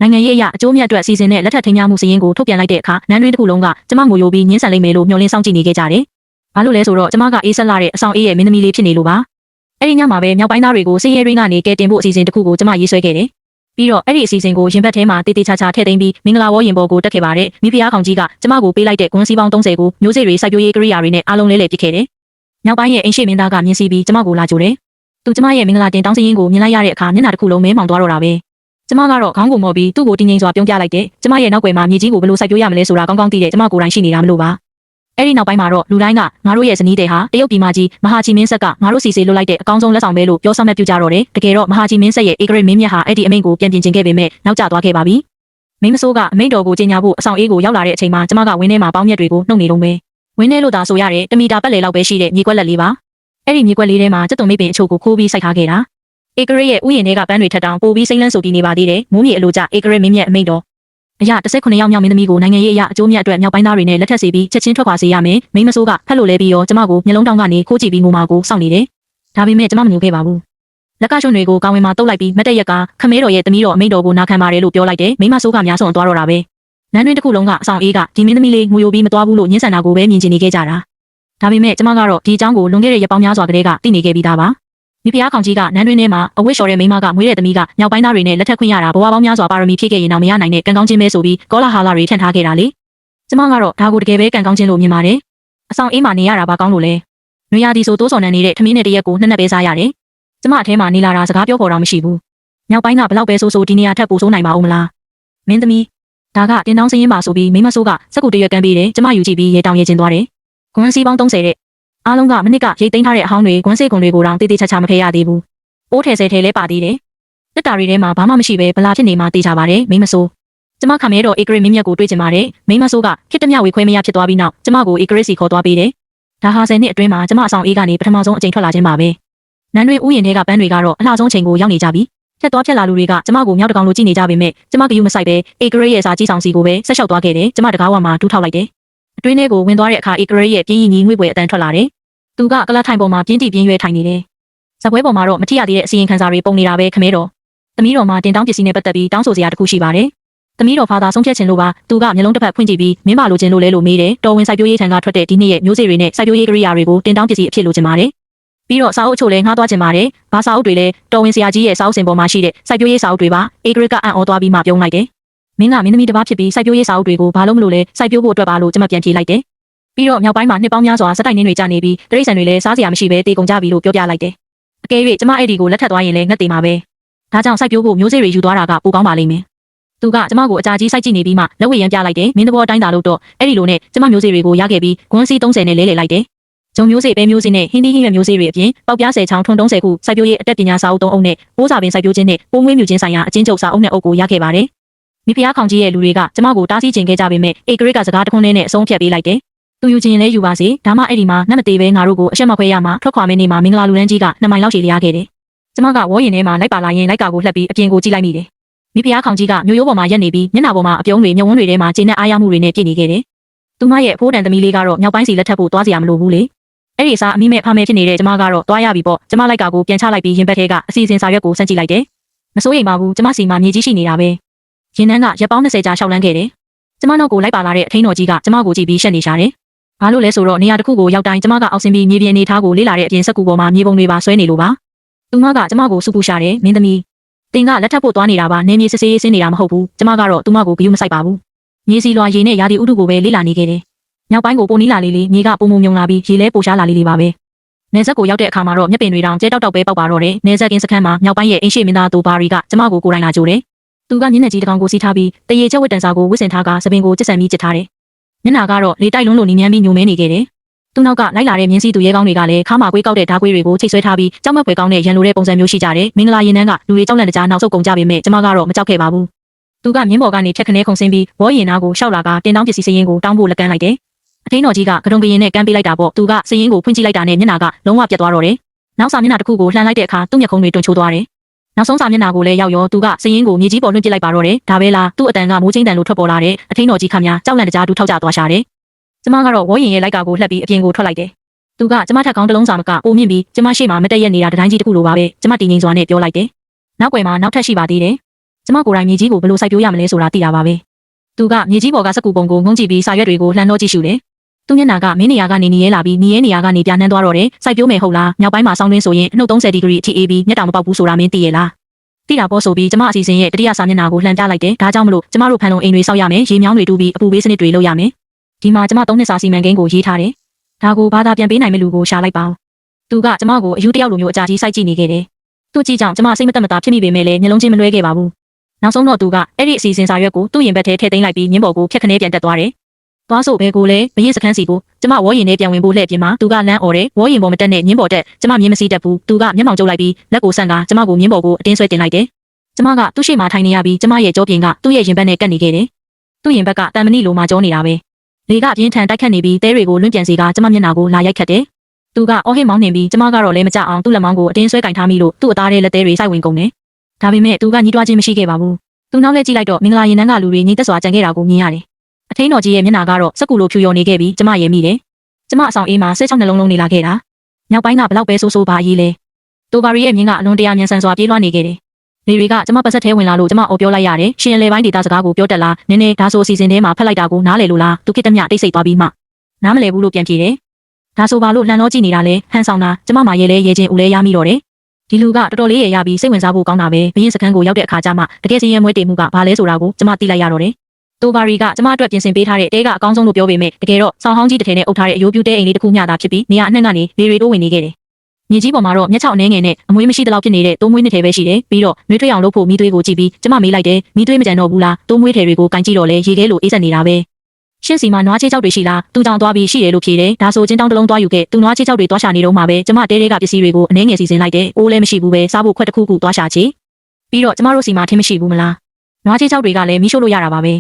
နိုင်ငံရေးအရအကျိုးမြတ်အတွက်စီစဉ်တဲ့လက်ထပ်ထိမ်းများမှုစည်းရင်းကိုထုတ်ပြန်လိုက်တဲ့အခါနန်းတွင်းတစ်ခုလုံးကကျမငိုယိုပြီးညှင်းဆန်လိမ့်မယ်လို့မျှော်လင့်စောင့်ကြည့်နေခဲ့ကြတယ်။ဘာလို့လဲဆိုတော့ကျမကအေးဆက်လာတဲ့အဆောင်အေးရဲ့မင်းသမီးလေးဖြစ်နေလို့ပါ။အဲ့ဒီညမှာပဲမြောက်ပိုင်းသားတွေကိုစည်ရဲရင်းကနေကဲတင်ဖို့အစီအစဉ်တစ်ခုကိုကျမရေးဆွဲခဲ့တယ်။ပြီးတော့အဲ့ဒီအစီအစဉ်ကိုရင်ဘတ်ထဲမှာတေးသေးချာချာထည့်သိမ်းပြီးမင်္ဂလာဝေါ်ရင်ပေါ်ကိုတက်ခဲ့ပါတယ်။မိဖုရားခေါင်ကြီးကကျမကိုပေးလိုက်တဲ့ဂွန်းစည်းပေါင်း30ကိုမျိုးစေ့တွေစိုက်ပျိုးရေးကိရိယာတွေနဲ့အားလုံးလဲလှယ်ပစ်ခဲ့တယ်။မြောက်ပိုင်းရဲ့အင်ရှိမင်းသားကမြင်စီပြီးကျမကိုလာကြိုတယ်။သူကျမရဲ့မင်္ဂလာတင်တောင်းစည်းရင်းကိုမြင်လိုက်ရတဲ့အခါမျက်နှာတစ်ခုလုံးမဲမောင်သွားတော့တာပဲ။ကျမကတော့ခေါင်းကိုမော်ပြီးသူ့ကိုတင်းငိမ်စွာပြုံးပြလိုက်တယ်။ကျမရဲ့နောက်ွယ်မှာမြေကြီးကိုဘယ်လိုစိုက်ပျိုးရမလဲဆိုတာကောင်းကောင်းသိတဲ့ကျမကိုယ်တိုင်ရှိနေတာမလို့ပါ။အဲ့ဒီနောက်ပိုင်းမှာတော့လူတိုင်းကငါတို့ရဲ့ဇနီးတဲ့ဟာတရုတ်ပြည်မကြီးမဟာချီမင်းဆက်ကငါတို့စီစေလွတ်လိုက်တဲ့အကောင်းဆုံးလက်ဆောင်ပဲလို့ပြောဆမဲ့ပြုကြတော့တယ်။တကယ်တော့မဟာချီမင်းဆက်ရဲ့ဧကရစ်မင်းမြတ်ဟာအဲ့ဒီအမိန့်ကိုပြန်ပြင်ကျင်ခဲ့ပေမဲ့နောက်ကျသွားခဲ့ပါပြီ။မိန်းမစိုးကအမိန့်တော်ကိုကြီးညာဖို့အဆောင်အေးကိုရောက်လာတဲ့အချိန်မှာကျမကဝင်းထဲမှာပေါင်းမြက်တွေကိုနှုတ်နေတော့မယ်။ဝင်းထဲလို့သာဆိုရတယ်တမီတာပတ်လေလောက်ပဲရှိတဲ့မြေကွက်လက်လေးပါ။အဲ့ဒီမြေကွက်လေးထဲမှာကျက်သွန်မိတ်ပင်အချို့ကိုခိုးပြီးစိုက်ထားခဲ့တာ။ဧကရစ်ရဲ့ဥယျာဉ်ထဲကပန်းတွေထက်တောင်ပိုပြီးစိမ့်လန်းဆိုတည်နေပါသေးတယ်။မိုးမြေအလိုကျဧကရစ်မင်းမြတ်အမိန့်တော်အရာ19ယောက်မြောက်မင်းသမီးကိုနိုင်ငံရေးအရာအကျိုးမြတ်အတွက်မြောက်ပိုင်းသားတွေနဲ့လက်ထပ်စီပြီးချက်ချင်းထွက်ခွာစေရမယ်မိန်းမဆိုးကဖက်လို့လဲပြီးတော့ကျမကိုမျက်လုံးတောင်းကနေခိုးကြည့်ပြီးငိုမာကိုစောင့်နေတယ်ဒါပေမဲ့ကျမမငြိုခဲ့ပါဘူးလက်ကရှုံတွေကိုကောင်းဝင်မှာတုတ်လိုက်ပြီးမတ်တက်ရက်ကခမဲတော်ရဲ့သမီးတော်အမိန့်တော်ကိုနာခံပါတယ်လို့ပြောလိုက်တယ်မိန်းမဆိုးကများစွန်သွားတော့တာပဲနန်းတွင်းတစ်ခုလုံးကအဆောင်အေးကဒီမင်းသမီးလေးငိုယိုပြီးမသွားဘူးလို့ညှင်းဆန်တာကိုပဲမြင်ချင်နေခဲ့ကြတာဒါပေမဲ့ကျမကတော့ဒီအကြောင်းကိုလွန်ခဲ့တဲ့ရက်ပေါင်းများစွာကတည်းကသိနေခဲ့ပြီးသားပါမိဖုရားခေါင်ကြီးကနန်းတွင်းထဲမှာအဝတ်လျှော်တဲ့မိန်းမကမွေးတဲ့သမီးကမြောက်ပိုင်းသားတွေနဲ့လက်ထပ်ခွင့်ရတာဘဝပေါင်းများစွာပါရမီဖြည့်ခဲ့ရင်တော့မရနိုင်တဲ့ကံကောင်းခြင်းပဲဆိုပြီးကောလာဟာလာတွေထန့်ထားခဲ့တာလေကျမကတော့ဒါကိုတကယ်ပဲကံကောင်းခြင်းလို့မြင်ပါတယ်အဆောင်အေးမှာနေရတာဘာကောင်းလို့လဲနွေရာသီဆိုတိုးစော်နှံနေတဲ့ထမင်းနဲ့တရက်ကိုနှစ်ပဲစားရတယ်ကျမအထဲမှာနေလာတာစကားပြောခေါ်တော့မရှိဘူးမြောက်ပိုင်းကဘလောက်ပဲဆိုဒီနေရာထပ်ပိုဆိုးနိုင်ပါဦးမလားမင်းသမီးဒါကတင်တောင်းစင်းရင်ပါဆိုပြီးမိမဆိုးကစက်ကူတရွက်ကမ်းပေးတယ်ကျမယူကြည့်ပြီးရေတောင်ရေကျင်သွားတယ်ဂွန်းစီပေါင်း30တဲ့အားလုံးကမနစ်ကရိတ်သိမ်းထားတဲ့အဟောင်းတွေဂွန်းစေကွန်တွေကိုတောင်တေးသေးချာချာမဖယ်ရသေးဘူးပိုးထဲဆဲထဲလဲပါသေးတယ်တက်တာတွေထဲမှာဘာမှမရှိပဲဗလာဖြစ်နေမှတေးကြပါတယ်မိမဆိုးကျမခမဲတော်ဧကရစ်မင်းမြတ်ကိုတွေ့ကျင်ပါတယ်မိမဆိုးကခစ်တမြဝေခွဲမရဖြစ်သွားပြီးနောက်ကျမကိုဧကရစ်စီခေါ်သွားပေးတယ်ဒါဟာ10နှစ်အတွင်းမှာကျမအဆောင်အေးကနေပထမဆုံးအကြိမ်ထွက်လာခြင်းပါပဲနန်းတွင်ဥယျာဉ်ထဲကပန်းတွေကတော့အလှဆုံးချိန်ကိုရောက်နေကြပြီဖြတ်သွားဖြတ်လာလူတွေကကျမကိုမြောက်တကောင်လိုကြည့်နေကြပေမဲ့ကျမကယူမဆိုင်ပဲဧကရစ်ရဲ့စာကြီးဆောင်စီကိုပဲဆက်လျှောက်သွားခဲ့တယ်ကျမတကားဝမှာတူးထောက်လိုက်တယ်အတွင်းထဲကိုဝင်သွားတဲ့အခါဧကရစ်ရဲ့ပြင်းရည်ညီငွေ့ပွေအတန်ထွက်လာတယ်သူကကလထိုင်ပေါ်မှာပြင်းတီပြင်းရွဲထိုင်နေတယ်ဇပွဲပေါ်မှာတော့မထီရသေးတဲ့အစီရင်ခံစာတွေပုံနေတာပဲခမဲတော်သမီးတော်မှာတင်တောင်းပစ္စည်းနဲ့ပတ်သက်ပြီးတောင်းဆိုစရာတစ်ခုရှိပါတယ်သမီးတော်ဖာသာဆုံးဖြတ်ခြင်းလို့ပါသူကမျက်လုံးတစ်ဖက်ဖွင့်ကြည့်ပြီးမင်းပါလိုချင်လို့လဲလို့မေးတယ်တော်ဝင်စိုက်ပျိုးရေးထံကထွက်တဲ့ဒီနှစ်ရဲ့မျိုးစေ့တွေနဲ့စိုက်ပျိုးရေးကိရိယာတွေကိုတင်တောင်းပစ္စည်းအဖြစ်လိုချင်ပါတယ်ပြီးတော့စာအုပ်အချို့လည်းငှားသွားချင်ပါတယ်ဘာစာအုပ်တွေလဲတော်ဝင်ဆရာကြီးရဲ့စာအုပ်စင်ပေါ်မှာရှိတဲ့စိုက်ပျိုးရေးစာအုပ်တွေပါဧကရစ်ကအံ့ဩသွားပြီးမှပြုံးလိုက်တယ်မင်းကမင်းသမီးတစ်ပါးဖြစ်ပြီးစိုက်ပျိုးရေးစာအုပ်တွေကိုဘာလို့မလို့လဲစိုက်ပျိုးဖို့အတွက်ပါလို့ကျမပြန်ဖြေလိုက်တယ်ပြီးတော့မြောက်ပိုင်းမှာနှစ်ပေါင်းများစွာစက်တိုက်နှင်းတွေကြာနေပြီးတရိတ်ဆန်တွေလည်းစားစရာမရှိပဲတေကုန်ကြပြီလို့ပြောပြလိုက်တယ်အကယ်၍ကျမအဲ့ဒီကိုလက်ထပ်သွားရင်လည်းငတ်သေးမှာပဲဒါကြောင့်စိုက်ပျိုးဖို့မျိုးစေ့တွေယူသွားတာကပိုကောင်းပါလိမ့်မယ်သူကကျမကိုအကြာကြီးစိုက်ကြည့်နေပြီးမှလက်ဝဲရမ်းပြလိုက်တယ်မင်းသဘောအတိုင်းသာလို့တော့အဲ့ဒီလိုနဲ့ကျမမျိုးစေ့တွေကိုရခဲ့ပြီးဂွန်းစီ30နဲ့လဲလှယ်လိုက်တယ်ဂျုံမျိုးစေ့ပဲမျိုးစေ့နဲ့ဟင်းသီးဟင်းရွက်မျိုးစေ့တွေအပြင်ပေါက်ပြား10ချောင်းထွန်း30ခုစိုက်ပျိုးရေးအတက်ပညာစာအုပ်3အုပ်နဲ့ပိုးစာပင်စိုက်ပျိုးခြင်းနဲ့ပိုးမွေးမြူခြင်းဆိုင်ရာအချင်းချုပ်စာအုပ်နဲ့အုပ်ကိုရခဲ့ပါတယ်မိဖုရားခေါင်ကြီးရဲ့လူတွေကကျမကိုတားဆီးခြင်းခဲ့ကြပေမဲ့ဧကရစ်ကစကားတခွန်းနဲ့အဆုံးဖြတ်ပေးလိုက်တယ်သူယူခြင်းလည်းယူပါစေဒါမှအဲ့ဒီမှာနတ်မသေးပဲငါတို့ကိုအရှက်မခွဲရမှာထွက်ခွာမင်းနေမှာမင်္ဂလာလူရန်ကြီးက2မိုင်လောက်ရှည်လျားခဲ့တယ်ကျမကဝေါ်ရင်ထဲမှာလိုက်ပါလာရင်လိုက်ကာကိုလှက်ပြီးအပြင်ကိုကြည့်လိုက်မိတယ်မိဖုရားခေါင်ကြီးကမျိုးရိုးပေါ်မှာရက်နေပြီးမျက်နှာပေါ်မှာအပြုံးတွေမြုံဝန်းတွေထဲမှာခြေနဲ့အားရမှုတွေနဲ့ပြည့်နေခဲ့တယ်သူမရဲ့အဖိုးတန်သမီးလေးကတော့မြောက်ပိုင်းစီလက်ထပ်ဖို့သွားစရာမလိုဘူးလေအဲ့ဒီစားအမိမဲ့ဖားမဲ့ဖြစ်နေတဲ့ကျမကတော့သွားရပြီပေါ့ကျမလိုက်ကာကိုပြန်ချလိုက်ပြီးရင်ဘက်ထဲကအစီအစဉ်စာရွက်ကိုစမ်းကြည့်လိုက်တယ်မစိုးရိမ်ပါဘူးကျမစီမှာမြေကြီးရှိနေတာပဲရင်နှန်းကရက်ပေါင်း20ကြာရှောက်လန်းခဲ့တယ်ကျမနောက်ကိုလိုက်ပါလာတဲ့အထိန်တော်ကြီးကကျမကိုကြည့်ပြီးရှက်နေရှာတယ်ဘာလို့လဲဆိုတော့နေရာတစ်ခုကိုရောက်တိုင်းကျမကအောက်ဆင်းပြီးမြေပြင်အနေထားကိုလေ့လာတဲ့အပြင်စက်ကူပေါ်မှာမြေပုံတွေပါဆွဲနေလို့ပါသူမကကျမကိုစုပူရှာတယ်မင်းသမီးတင်ကလက်ထပ်ဖို့သွားနေတာပါနေမြေစစ်ဆေးရေးဆင်းနေတာမဟုတ်ဘူးကျမကတော့သူမကိုဂရုမစိုက်ပါဘူးမြေစီလွာရေနဲ့ရာသီဥတုကိုပဲလေ့လာနေခဲ့တယ်မြောက်ပိုင်းကိုပိုနီးလာလေးလေးမြေကပုံမုံမြုံလာပြီးရေလဲပိုရှားလာလေးလေးပါပဲနေဆက်ကိုရောက်တဲ့အခါမှာတော့မျက်ပင်တွေတောင်ကျဲတောက်တောက်ပဲပေါက်ပါတော့တယ်နေဆက်ကင်းစခန်းမှာမြောက်ပိုင်းရဲ့အင်းရှိမင်းသားသူဘာရီကကျမကိုကိုယ်တိုင်လာကြိုတယ်သူကမျက်နှာကြီးတစ်ကောင်ကိုစီးထားပြီးတရေချက်ဝတ်တန်စာကိုဝစ်စင်ထားကသပင်ကိုကျစ်ဆန်ပြီးကျစ်ထားတယ်မျက်နှာကတော့လေတိုက်လုံးလိုနီးမြန်းပြီးညိုမဲနေခဲ့တယ်သူနောက်ကလိုက်လာတဲ့မြင်းစည်းသူရဲကောင်းတွေကလည်းခါမာကွေးကောက်တဲ့ဓားကွေးတွေကိုချိတ်ဆွဲထားပြီးကြောက်မက်ဖွယ်ကောင်းတဲ့ရန်လိုတဲ့ပုံစံမျိုးရှိကြတယ်မင်္ဂလာရင်နှန်းကလူတွေကြောက်လန့်တကြားနောက်ဆုတ်ကုန်ကြပေမဲ့ကျမကတော့မကြောက်ခဲ့ပါဘူးသူကမြင်းပေါ်ကနေဖြတ်ခနဲခုန်ဆင်းပြီးဝေါ်ရင်နာကိုရှောက်လာကတင်တောင်းပစ္စည်းစရင်ကိုတောင်းဖို့လက်ကမ်းလိုက်တယ်အထင်းတော်ကြီးကကတုံကရင်နဲ့ကမ်းပေးလိုက်တာပေါ့သူကစရင်ကိုဖွင့်ကြည့်လိုက်တာနဲ့မျက်နှာကလုံးဝပြတ်သွားတော့တယ်နောက်စာမျက်နှာတစ်ခုကိုလှန်လိုက်တဲ့အခါသူ့မျက်ခုံးတွေတွန့်ချိုးသွားတယ်နောက်ဆုံးစာမျက်နှာကိုလည်းရောက်ရောသူကစရင်ကိုမြေကြီးပေါ်လွှင့်ပစ်လိုက်ပါတော့တယ်ဒါပဲလားသူ့အတန်ကမိုးချင်းတန်လိုထွက်ပေါ်လာတယ်အထင်းတော်ကြီးခမများကြောက်လန့်တကြားတူထောက်ကျသွားရှာတယ်ကျမကတော့ဝေါ်ရင်ရဲ့လိုက်ကာကိုလှက်ပြီးအပြင်ကိုထွက်လိုက်တယ်သူကကျမထက်ကောင်းတစ်လုံးစာမကပိုမြင့်ပြီးကျမရှေ့မှာမတက်ရက်နေတာတတိုင်းကြီးတစ်ခုလိုပါပဲကျမတည်ငြိမ်စွာနဲ့ပြောလိုက်တယ်နောက်ွယ်မှာနောက်ထပ်ရှိပါသေးတယ် ကျမကိုယ်တိုင်မြေကြီးကိုဘယ်လိုစိုက်ပျိုးရမလဲဆိုတာသိတာပါပဲသူကမြေကြီးပေါ်ကစကူပုံကိုငုံကြည့်ပြီးစာရွက်တွေကိုလှမ်းတော့ကြည့်ရှုတယ်သူမျက်နှာကမင်းနေရာကနေနေရဲလာပြီးနေရဲနေရာကနေပြနှမ်းသွားတော့တယ်စိုက်ပျိုးမယ်ဟုတ်လားမြောက်ပိုင်းမှာဆောင်းတွင်းဆိုရင်အနှုတ်30ဒီဂရီအထိအေးပြီးမျက်တောင်မပေါက်ဘူးဆိုတာမင်းသိရဲ့လားတိတာပေါ်ဆိုပြီးကျမအစီအစဉ်ရဲ့တတိယစာမျက်နှာကိုလှမ်းပြလိုက်တယ်ဒါကြောင့်မလို့ကျမတို့ဖန်လုံအိမ်တွေဆောက်ရမယ်ရေမြောင်းတွေတူးပြီးအပူပေးစနစ်တွေလုပ်ရမယ်ဒီမှာကျမ3နှစ်စာစီမံကိန်းကိုရေးထားတယ်ဒါကိုဘာသာပြန်ပေးနိုင်မယ့်လူကိုရှာလိုက်ပါသူကကျမကိုအယူတယောက်လိုမျိုးအကြာကြီးစိုက်ကြည့်နေခဲ့တယ်သူကြည့်ကြောင်ကျမစိတ်မသက်မသာဖြစ်မိပေမဲ့လည်းနှလုံးချင်းမလွဲခဲ့ပါဘူးနောက်ဆုံးတော့သူကအဲ့ဒီအစီအစဉ်စာရွက်ကိုသူ့ရင်ဘက်ထဲထည့်သိမ်းလိုက်ပြီးမြင်းပေါ်ကိုဖြတ်ခနဲပြန်တက်သွားတယ်သွားဆိုဘဲကိုလည်းဘရင်စခန်းစီကိုကျမဝေါ်ရင်နဲ့ပြန်ဝင်ဖို့လှည့်ပြင်းမှာသူကလမ်းអော်တယ်ဝေါ်ရင်ပေါ်မတက်နဲ့မြင်းပေါ်တက်ကျမမြင်းမစီးတတ်ဘူးသူကမျက်မှောင်ကျုပ်လိုက်ပြီးလက်ကိုဆန့်ကကျမကိုမြင်းပေါ်ကိုအတင်းဆွဲတင်လိုက်တယ်ကျမကသူ့ရှိမှထိုင်နေရပြီးကျမရဲ့ကြောပြင်ကသူ့ရဲ့ရင်ဘက်နဲ့ကပ်နေခဲ့တယ်သူ့ရင်ဘက်ကတန်မဏိလိုမှကြောနေတာပဲလေကပြင်းထန်တိုက်ခတ်နေပြီးတဲတွေကိုလွင့်ပြန်စီကကျမမျက်နှာကိုလာရိုက်ခတ်တယ်သူကအော်ဟစ်မောင်းနှင်ပြီးကျမကတော့လည်းမကြအောင်သူ့လက်မောင်းကိုအတင်းဆွဲကင်ထားမိလို့သူ့အသားထဲလက်သေးတွေစိုက်ဝင်ကုန်တယ်ဒါပေမဲ့သူကညှိတွားခြင်းမရှိခဲ့ပါဘူးသူနောက်လဲကြည့်လိုက်တော့မင်္ဂလာရင်နှန်းကလူတွေညီသက်စွာကြံခဲ့တာကိုမြင်ရတယ်အထင်းတော်ကြီးရဲ့မျက်နှာကတော့စက်ကူလိုဖြူရော်နေခဲ့ပြီးကျမရဲ့မိတယ်ကျမအဆောင်အေးမှာ16နှလုံးလုံးနေလာခဲ့တာမြောက်ပိုင်းကဘလောက်ပဲဆိုးဆိုးပါအေးလဲတိုဘာရီရဲ့မြင်းကအလွန်တရာမြန်ဆန်စွာပြေးလွှားနေခဲ့တယ်လေတွေကကျမပါဆက်ထဲဝင်လာလို့ကျမအော်ပြောလိုက်ရတယ်ရှင်ရလေပိုင်းဒေတာစကားကိုပြောတက်လာနည်းနည်းဒါဆိုအစီအစဉ်ထဲမှာဖက်လိုက်တာကိုနားလေလို့လားသူကိတ္တမြတိတ်ဆိတ်သွားပြီးမှနားမလဲဘူးလို့ပြန်ပြေတယ်ဒါဆိုပါလို့လှန်တော့ကြည့်နေတာလဲဟန်ဆောင်တာကျမမာရဲလဲရဲချင်းဦးလဲရမိတော့တယ်ဒီလူကတော်တော်လေးရရပြီးစိတ်ဝင်စားဖို့ကောင်းတာပဲဘရင်စခန်းကိုရောက်တဲ့အခါကျမှတကယ်စီရဲမွေးတေမှုကဘာလဲဆိုတာကိုကျမသိလိုက်ရတော့တယ်တိုဘာရီကကျမအတွက်ပြင်ဆင်ပေးထားတဲ့တဲကအကောင်းဆုံးလို့ပြောပေမဲ့တကယ်တော့ဆောင်းဟောင်းကြီးတစ်ထည်နဲ့အုပ်ထားတဲ့အယိုးပြူတဲအိမ်လေးတစ်ခုမျှသာဖြစ်ပြီးနေရာအနှံ့ကနေလေတွေတိုးဝင်နေခဲ့တယ်မြေကြီးပေါ်မှာတော့မျက်ခြောက်အနှဲငယ်နဲ့အမွေးမရှိသလောက်ဖြစ်နေတဲ့တိုးမွေးနှစ်ထည်ပဲရှိတယ်ပြီးတော့နှွေးထွေးအောင်လုပ်ဖို့မီးသွေးကိုကြည့်ပြီးကျမမေးလိုက်တယ်မီးသွေးမကြံတော့ဘူးလားတိုးမွေးထည်တွေကိုကင်ကြည့်တော့လဲရေခဲလိုအေးစက်နေတာပဲရှင်းစီမှာနွားချေးချောက်တွေရှိလားသူကြောင်သွားပြီးရှိတယ်လို့ဖြေတယ်ဒါဆိုချင်းတောင်းတစ်လုံးသွားယူခဲ့သူနွားချေးချောက်တွေသွားရှာနေတော့မှပဲကျမတဲတဲကပစ္စည်းတွေကိုအနှဲငယ်စီစဉ်လိုက်တယ်အိုးလည်းမရှိဘူးပဲစားဖို့ခွက်တစ်ခုခုသွားရှာချေပြီးတော့ကျမတို့စီမှာထင်းမရှိဘူးမလားနွားချေးချောက်တွေကလည်းမီးရှို့လို့ရတာပါပဲ